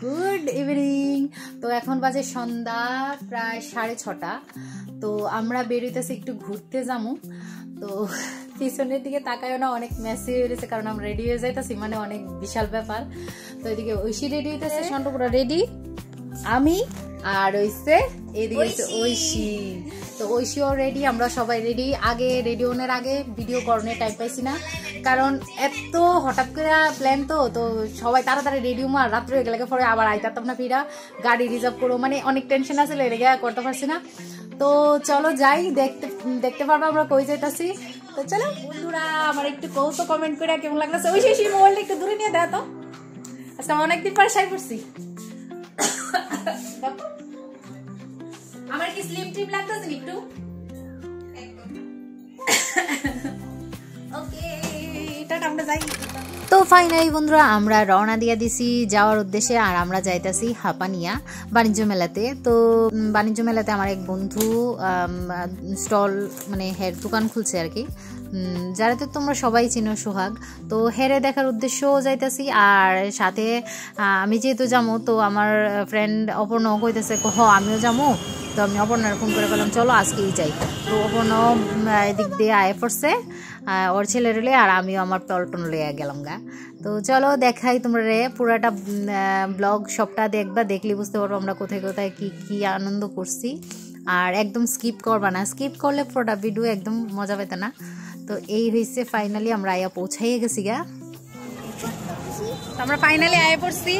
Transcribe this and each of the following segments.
Good evening. তো এখন বাজে সন্ধ্যা প্রায় 6:30। তো আমরা বেরোইতেছি একটু ঘুরতে যাবো। তো পিছনের দিকে তাকায়ও না, অনেক মেসি হয়ে গেছে কারণ আমরা রেডি হয়ে যাইতেছি, মানে অনেক বিশাল ব্যাপার। তো এদিকে ঐশী রেডি হইতেছে, সন্টপুরা রেডি, আমি আর হইছে এদিকে হইছে ঐশী। তো ঐশীও রেডি, আমরা সবাই রেডি। আগে রেডি হওয়ার আগে ভিডিও করণের টাইম পাইছি না, কারণ এত হঠাৎ করে প্ল্যান। তো সবাই তাড়াতাড়ি রেডি হবো, আর রাত্রে হয়ে গেলে পরে আবার আইতাম না, ফিরা গাড়ি রিজার্ভ করবো, মানে অনেক টেনশন আছে, লেগে করতে পারছি না। তো চলো যাই, দেখতে পারবো আমরা কই যাইতাছি। তো চলো বন্ধুরা, আমার একটু কৌতো কমেন্ট করে কেমন লাগতেছে। ঐশী মোবাইলটা একটু দূরে নিয়ে দেয় তো, আজকে আমি অনেকদিন পরে শাড়ি পরছি। আমার কি স্লিম ট্রিম লাগতেছে একটু? ওকে, এটা আমরা যাই। তো ফাইনালি বন্ধুরা, আমরা রওনা দিয়ে দিছি যাওয়ার উদ্দেশ্যে, আর আমরা যাইতাছি হাপানিয়া বাণিজ্য মেলাতে। তো বাণিজ্য মেলাতে আমার এক বন্ধু স্টল, মানে হের দোকান খুলছে আর কি, যারা তো তোমরা সবাই চিনো, সোহাগ। তো হেরে দেখার উদ্দেশ্যও যাইতাছি, আর সাথে আমি যেহেতু যাবো, তো আমার ফ্রেন্ড অপর্ণা কইতেছে আমিও যাবো। তো আমি অপর্ণার ফোন করে বললাম চলো আজকেই যাই। তো অপর্ণা এদিক দিয়ে আয়ে পড়ছে ওর ছেলের লে, আর আমিও আমার পল্টন লইয়া গেলাম গা। তো চলো দেখাই তোমরা রে, পুরাটা ব্লগ সবটা দেখবা, দেখলে বুঝতে পারবো আমরা কোথায় কোথায় কি কি আনন্দ করছি। আর একদম স্কিপ করবা না, স্কিপ করলে পুরোটা ভিডিও একদম মজা পেতে না। তো এই হয়েছে ফাইনালি আমরা আয়া পৌঁছাইয়ে গেছি গা। আমরা ফাইনালি আয়া পড়ছি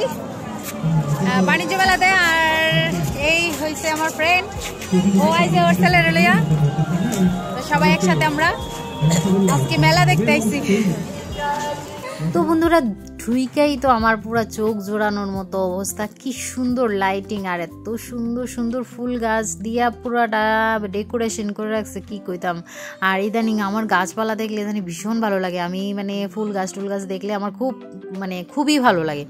বাণিজ্য মেলাতে, আর এই হয়েছে আমার ফ্রেন্ড, ও আইছে ওর ছেলের লইয়া। তো সবাই একসাথে আমরা আজকে মেলা দেখতে আইছি। তো বন্ধুরা ঢুইকাই তো আমার পুরো চোখ জোড়ানোর মতো অবস্থা, কি সুন্দর লাইটিং, আর এত সুন্দর সুন্দর ফুল গাছ দিয়া পুরাটা ডেকোরেশন করে রাখছে, কি কইতাম। আর ইদানিং আমার গাছপালা দেখলে ইদানিং ভীষণ ভালো লাগে, আমি মানে ফুল গাছ টুল গাছ দেখলে আমার খুবই ভালো লাগে।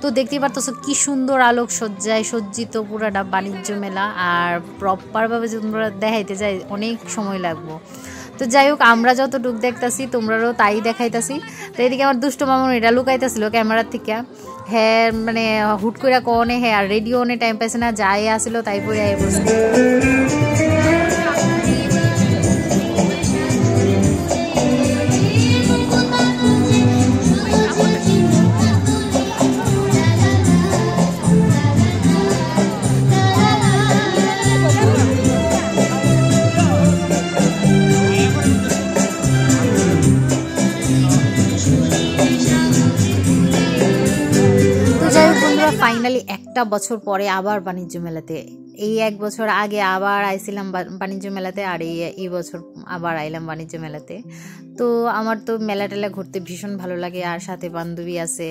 তো দেখতেই পারতেছো কি সুন্দর আলোক সজ্জায় সজ্জিত পুরাটা বাণিজ্য মেলা, আর প্রপারভাবে যদি তোমরা দেখাইতে যাই অনেক সময় লাগবো। তো যাই হোক, আমরা যতটুকু দেখতেছি তোমরাও তাই দেখাইতেছি। তো এদিকে আমার দুষ্ট মামুন এটা লুকাইতেছিল ক্যামেরার থেকে, হ্যাঁ মানে হুট করে কনে হ্যাঁ, আর রেডিও অনেক টাইম পাইছে না, যাই আসলো তাই পরে বসে। ফাইনালি একটা বছর পরে আবার বাণিজ্য মেলাতে, এই এক বছর আগে আবার আইছিলাম বাণিজ্য মেলাতে, আর এই বছর আবার আইলাম বাণিজ্য মেলাতে। তো আমার তো মেলা টেলা ঘুরতে ভীষণ ভালো লাগে, আর সাথে বান্ধবী আছে,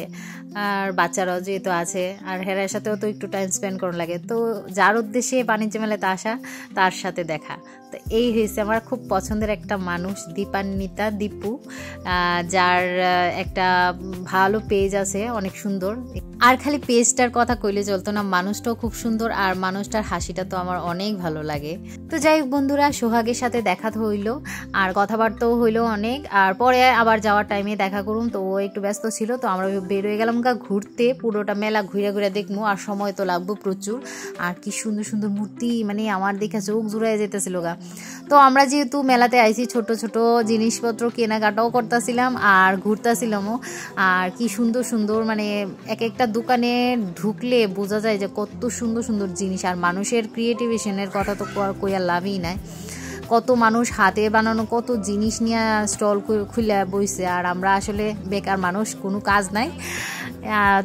আর বাচ্চারাও যেহেতু আছে, আর হেরার সাথেও তো একটু টাইম স্পেন্ড করা লাগে। তো যার উদ্দেশ্যে বাণিজ্য মেলাতে আসা, তার সাথে দেখা। তো এই হয়েছে আমার খুব পছন্দের একটা মানুষ, দীপান্বিতা দীপু, যার একটা ভালো পেজ আছে, অনেক সুন্দর। আর খালি পেজটার কথা কইলে চলতো না, মানুষটাও খুব সুন্দর, আর মানুষটার হাসিটা তো আমার অনেক ভালো লাগে। তো যাই হোক বন্ধুরা, সোহাগের সাথে দেখা হইলো, আর কথাবার্তাও হইলো অনেক, আর পরে আবার যাওয়ার টাইমে দেখা করুন। তো ও একটু ব্যস্ত ছিল, তো আমরা বের হয়ে গেলাম ঘুরতে, পুরোটা মেলা ঘুরে ঘুরে দেখবো, আর সময় তো লাগবো প্রচুর। আর কি সুন্দর সুন্দর মূর্তি, মানে আমার দেখে চোখ জুড়াই যেতেছিল গা। তো আমরা যেহেতু মেলাতে আইছি, ছোট ছোট জিনিসপত্র কেনাকাটাও করতেছিলাম আর ঘুরতেছিলামও। আর কি সুন্দর সুন্দর, মানে এক একটা দোকানে ঢুকলে বোঝা যায় যে কত সুন্দর সুন্দর জিনিস। আর মানুষের ক্রিয়েটিভিশনের কথা তো কইয়া লাভই নাই, কত মানুষ হাতে বানানো কত জিনিস নিয়ে স্টল খুলে বইছে, আর আমরা আসলে বেকার মানুষ, কোনো কাজ নাই।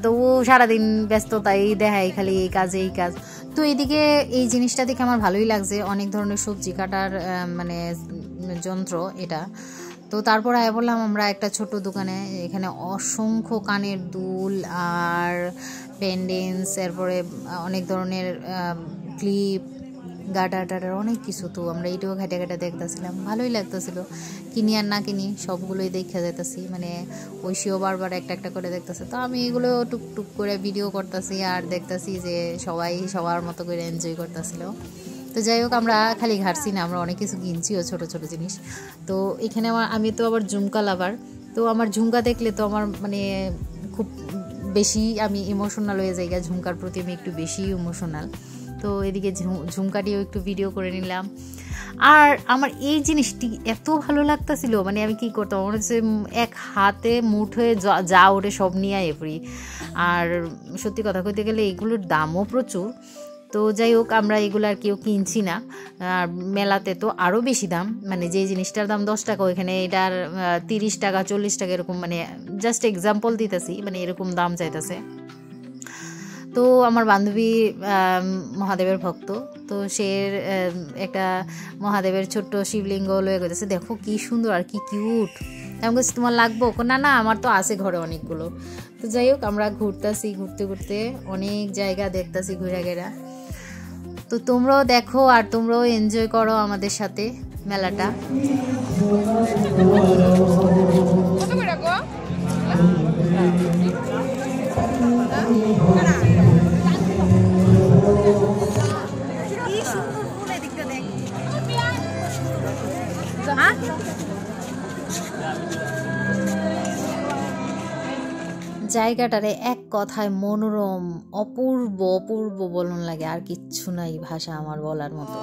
তো ও সারাদিন ব্যস্ততাই দেখাই, খালি এই কাজ এই কাজ। তো এদিকে এই জিনিসটা দেখে আমার ভালোই লাগছে, অনেক ধরনের সবজি কাটার মানে যন্ত্র এটা। তো তারপর আয়া বললাম আমরা একটা ছোট দোকানে, এখানে অসংখ্য কানের দুল আর পেন্ডেন্টস, এরপরে অনেক ধরনের ক্লিপ, গাডার টাডার অনেক কিছু। তো আমরা এইটাও ঘাটে ঘাটে দেখতেছিলাম, ভালোই লাগতেছিল। কিনি আর না কিনি সবগুলোই দেখে যেতেছি, মানে ঐশীও বারবার একটা একটা করে দেখতেছে। তো আমি এগুলো টুকটুক করে ভিডিও করতেছি, আর দেখতেছি যে সবাই সবার মতো করে এনজয় করতেছিল। তো যাই হোক, আমরা খালি ঘাটছি না, আমরা অনেক কিছু কিনছিও, ছোট ছোট জিনিস। তো এখানে আমি তো আবার ঝুমকা লাভার, তো আমার ঝুমকা দেখলে তো আমার মানে খুব বেশি আমি ইমোশনাল হয়ে যাই, ঝুমকার প্রতি আমি একটু বেশি ইমোশনাল। তো এদিকে ঝুমকাটিও একটু ভিডিও করে নিলাম। আর আমার এই জিনিসটি এত ভালো লাগতেছিল, মানে আমি কি করতাম, আমার হচ্ছে এক হাতে মুঠোয় যা ওঠে সব নিয়ে পড়ি। আর সত্যি কথা কইতে গেলে এগুলোর দামও প্রচুর। তো যাই হোক, আমরা এগুলো আর কেউ কিনছি না। আর মেলাতে তো আরও বেশি দাম, মানে যে জিনিসটার দাম 10 টাকা ওইখানে এটার 30 টাকা 40 টাকা এরকম, মানে জাস্ট এক্সাম্পল দিতেছি, মানে এরকম দাম চাইতেছে। তো আমার বান্ধবী মহাদেবের ভক্ত, তো সে একটা মহাদেবের ছোট্ট শিবলিঙ্গ লয়ে গেছে, দেখো কি সুন্দর আর কি কিউট। আমি বলছি তোমার লাগবো? না না, আমার তো আছে ঘরে অনেকগুলো। তো যাই হোক, আমরা ঘুরতেছি, ঘুরতে ঘুরতে অনেক জায়গা দেখতেছি ঘুরে ঘেরা। তো তোমরাও দেখো আর তোমরাও এনজয় করো আমাদের সাথে মেলাটা। জায়গাটারে এক কথায় মনোরম, অপূর্ব অপূর্ব বলন লাগে, আর কিচ্ছু নাই ভাষা আমার বলার মতো।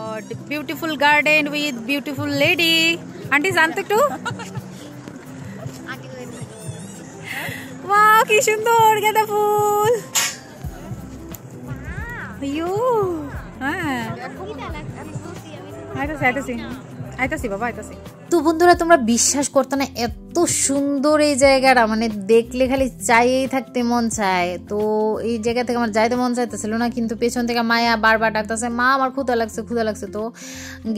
Beautiful garden with beautiful lady. Aunty জানতো একটু, ওয়াও কি সুন্দর গাঁদা ফুল। ইউ হ্যাঁ, আইতাছি বাবা, আইতাছি। তো বন্ধুরা, তোমরা বিশ্বাস করতে না, এত সুন্দর এই জায়গাটা, মানে দেখলে খালি চাইয়েই থাকতে মন চায়। তো এই জায়গা থেকে আমার যাইতে মন চাইতেছিল না, কিন্তু পেছন থেকে মায়া বারবার ডাকতেছে, মা আমার ক্ষুধা লাগছে ক্ষুধা লাগছে। তো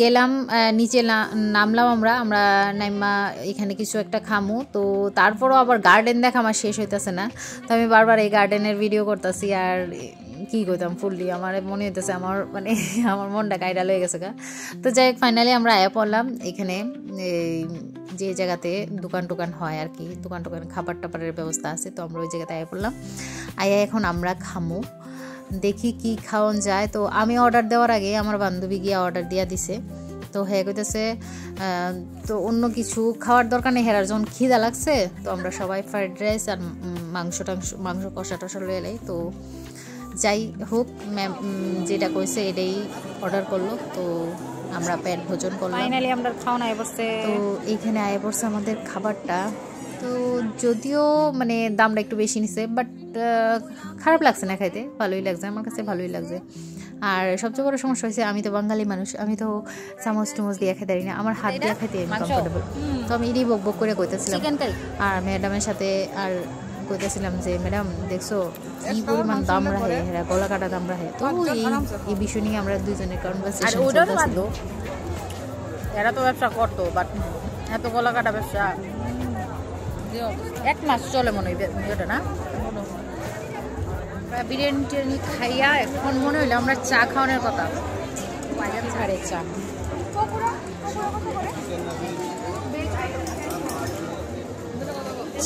গেলাম, নিচে নামলাম আমরা নাইমা এখানে কিছু একটা খামু। তো তারপরও আবার গার্ডেন দেখা আমার শেষ হইতেছে না, তো আমি বারবার এই গার্ডেনের ভিডিও করতেছি। আর কী করতাম, ফুললি আমার মনে হইতেছে আমার মানে আমার মনটা কাইডাল হয়ে গেছে গা। তো যাই হোক, ফাইনালি আমরা আয়া পড়লাম এখানে, যে জায়গাতে দোকান টোকান হয় আর কি, দোকান টোকান খাবার টাবারের ব্যবস্থা আছে। তো আমরা ওই জায়গাতে আয়া পড়লাম। আয়া এখন আমরা খামু, দেখি কি খাওয়ান যায়। তো আমি অর্ডার দেওয়ার আগে আমার বান্ধবী গিয়ে অর্ডার দিয়া দিছে। তো হ্যাঁ কইতেছে তো অন্য কিছু খাওয়ার দরকার নেই, হেরার যখন খিদা লাগছে। তো আমরা সবাই ফ্রাইড রাইস আর মাংস কষা টষা লয়ে এলাই। তো যাই হোক, ম্যাম যেটা কইছে এটাই অর্ডার করলো। তো আমরা পেট ভোজন করলাম, ফাইনালি আমরা খাওয়া আয় পড়ছে। তো এইখানে আয় পড়ছে আমাদের খাবারটা। তো যদিও মানে দামটা একটু বেশি নিছে, বাট খারাপ লাগছে না, খাইতে ভালোই লাগছে, আমার কাছে ভালোই লাগছে। আর সবচেয়ে বড় সমস্যা হয়েছে, আমি তো বাঙালি মানুষ, আমি তো চামচ টুমচ দিয়ে খেতে পারি না, আমার হাত দিয়ে খেতে আমি কমফোর্টেবল। তো আমি এটাই বক বক করে কইতেছিলাম আর ম্যাডামের সাথে, আর কইতেছিলাম যে ম্যাডাম দেখছো কি পরিমাণ দাম রাখে, এরা গলা কাটা দাম রাখে। তো এই বিষয় নিয়ে আমরা দুইজনের কনভারসেশন চলতেছিল। এরা তো ব্যবসা করতো, বাট এত গলা কাটা ব্যবসা 1 মাস চলে মনে হয় এটা না। বিরিয়ানি টিরিয়ানি খাইয়া এখন মনে হইলো আমরা চা খাওয়ানোর কথা, ছাড়ে চা।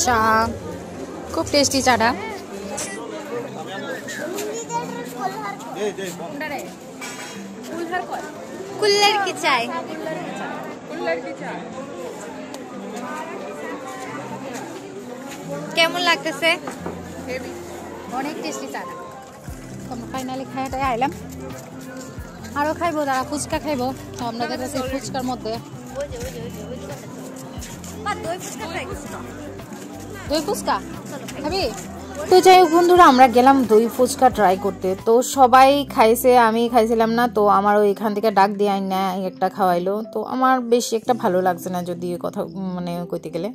চা খুব টেস্টি চাটা। কুল্লার কি চাই, কেমন লাগতেছে? অনেক টেস্টি চাটা। ফাইনালি খাইটাই আইলাম, আরও খাইবো, তারা ফুচকা খাইবো। আপনাদের কাছে ফুচকার মধ্যে দই ফুচকা খাবি? তো যাই হোক বন্ধুরা, আমরা গেলাম দই ফুচকা ট্রাই করতে। তো সবাই খাইছে, আমি খাইছিলাম না। তো আমারও এখান থেকে ডাক দিয়ে আইন না একটা খাওয়াইলো। তো আমার বেশি একটা ভালো লাগছে না, যদি কথা মানে কইতে গেলে।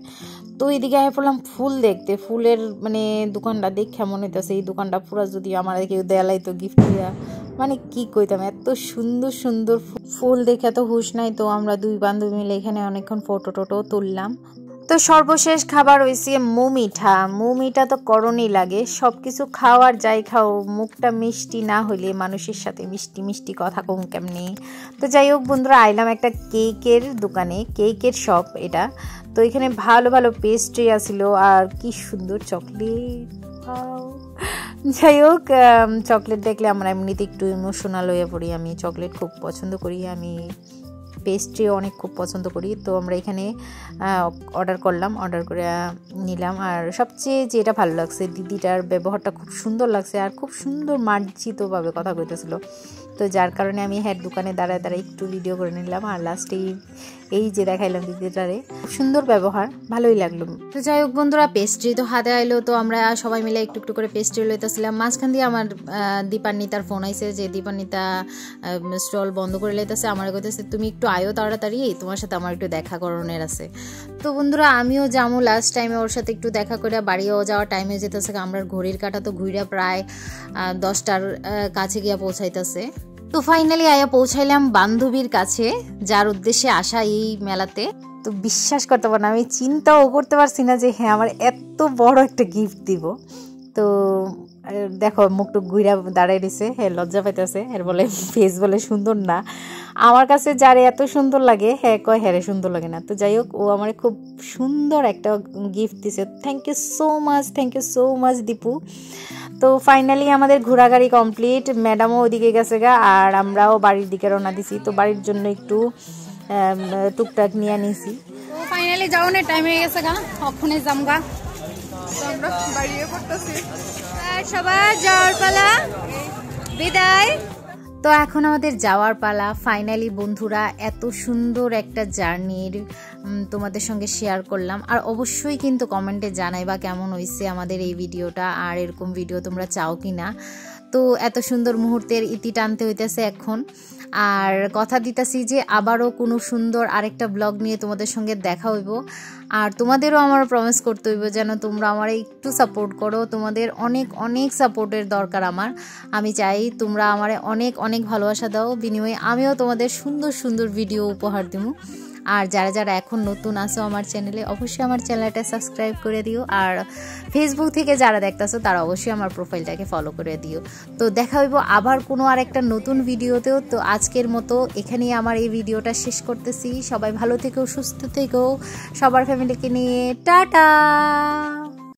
তো এইদিকে আয় পড়লাম ফুল দেখতে, ফুলের মানে দোকানটা দেখে মনে হইতেছে এই দোকানটা পুরো যদি আমার কেউ দেয়ালাইতো গিফট দিয়া, মানে কি কইতাম, এত সুন্দর সুন্দর ফুল দেখে তো হুশ নাই। তো আমরা দুই বান্ধবী মিলে এখানে অনেকক্ষণ ফটো টটো তুললাম। তো সর্বশেষ খাবার হয়েছে মুমিঠা। মুমিঠা তো করণই লাগে, সব কিছু খাওয়ার যাই খাও, মুখটা মিষ্টি না হইলে মানুষের সাথে মিষ্টি মিষ্টি কথা কম কেমনি। তো যাই হোক বন্ধুরা, আইলাম একটা কেকের দোকানে, কেকের শপ এটা। তো এখানে ভালো ভালো পেস্ট্রি আছিল, আর কি সুন্দর চকলেট। যাই হোক, চকলেট দেখলে আমরা এমনিতে একটু ইমোশনাল হয়ে পড়ি, আমি চকলেট খুব পছন্দ করি। আমি পেস্ট্রি অনেক খুব পছন্দ করি। তো আমরা এখানে অর্ডার করলাম, অর্ডার করে নিলাম। আর সবচেয়ে যেটা ভালো লাগছে, দিদিটার ব্যবহারটা খুব সুন্দর লাগছে আর খুব সুন্দর মার্জিতভাবে কথা কইতেছিল। তো যার কারণে আমি দোকানে দাঁড়ায় দাঁড়ায় একটু ভিডিও করে নিলাম। আর লাস্টে এই যে দেখাইলাম দিদিটারে, খুব সুন্দর ব্যবহার, ভালোই লাগলো। তো যাই হোক বন্ধুরা, পেস্ট্রি তো হাতে আইলো, তো আমরা সবাই মিলে একটু একটু করে পেস্ট্রি লইতেছিলাম। মাঝখান দিয়ে আমার দীপান্বিতার ফোন আইছে যে দীপান্বিতা স্টল বন্ধ করে লইতেছে। আমার কইতেছে তুমি একটু আয়ো তাড়াতাড়ি, তোমার সাথে আমার একটু দেখা করণের আছে। তো বন্ধুরা আমিও যাবো লাস্ট টাইমে ওর সাথে একটু দেখা করে বাড়িও যাওয়ার টাইমে যেতেছে। আমরা ঘড়ির কাঁটা তো ঘুরে প্রায় 10টার কাছে গিয়া পৌঁছাইতেছে। তো ফাইনালি আয়া পৌঁছাইলাম বান্ধবীর কাছে, যার উদ্দেশ্যে আসা এই মেলাতে। তো বিশ্বাস করতে পারো না, আমি চিন্তাও করতে পারছি না যে হ্যাঁ আমার এত বড় একটা গিফট দিব। তো দেখো মুখটুক ঘুরা দাঁড়াই দিছে, হ্যাঁ লজ্জা পাইতেছে। এর বলে ফেস বলে সুন্দর না। আমার কাছে যারে এত সুন্দর লাগে হ্যাঁ কয় হ্যাঁ সুন্দর লাগে না। তো যাই হোক ও আমার খুব সুন্দর একটা গিফট দিছে। Thank you so much Dipu. তো ফাইনালি আমাদের ঘোরাঘুরি কমপ্লিট, ম্যাডামও ওইদিকে গেছে গা আর আমরাও বাড়ির দিকে রওনা দিছি। তো বাড়ির জন্য একটু টুকটাক নিয়ে নিছি। তো ফাইনালি যাওয়ার টাইম হয়ে গেছে গা, ওখানে যামগা। তো আমরা বাড়িয়ে পড়তেছি আর সবার যাওয়ার পালা, বিদায়। তো এখন আমাদের যাওয়ার পালা। ফাইনালি বন্ধুরা এত সুন্দর একটা জার্নির তোমাদের সঙ্গে শেয়ার করলাম। আর অবশ্যই কিন্তু কমেন্টে জানাইবা কেমন হয়েছে আমাদের এই ভিডিওটা, আর এরকম ভিডিও তোমরা চাও কি না। তো এত সুন্দর মুহূর্তের ইতি টানতে হইতেছে এখন। আর কথা দিতেছি যে আবারও কোনো সুন্দর আরেকটা ব্লগ নিয়ে তোমাদের সঙ্গে দেখা হইব। আর তোমাদেরও আমার প্রমিস করতে হইব যেন তোমরা আমার একটু সাপোর্ট করো। তোমাদের অনেক অনেক সাপোর্টের দরকার আমার। আমি চাই তোমরা আমার অনেক অনেক ভালোবাসা দাও, বিনিময়ে আমিও তোমাদের সুন্দর সুন্দর ভিডিও উপহার দিব। আর যারা যারা এখন নতুন আসো আমার চ্যানেলে, অবশ্যই আমার চ্যানেলটা সাবস্ক্রাইব করে দিও। আর ফেসবুক থেকে যারা দেখতেছো তারা অবশ্যই আমার প্রোফাইলটাকে ফলো করে দিও। তো দেখা হইব আবার কোনো আর একটা নতুন ভিডিওতেও। তো আজকের মতো এখানেই আমার এই ভিডিওটা শেষ করতেছি। সবাই ভালো থেকো, সুস্থ থেকো, সবার ফ্যামিলিকে নিয়ে টাটা।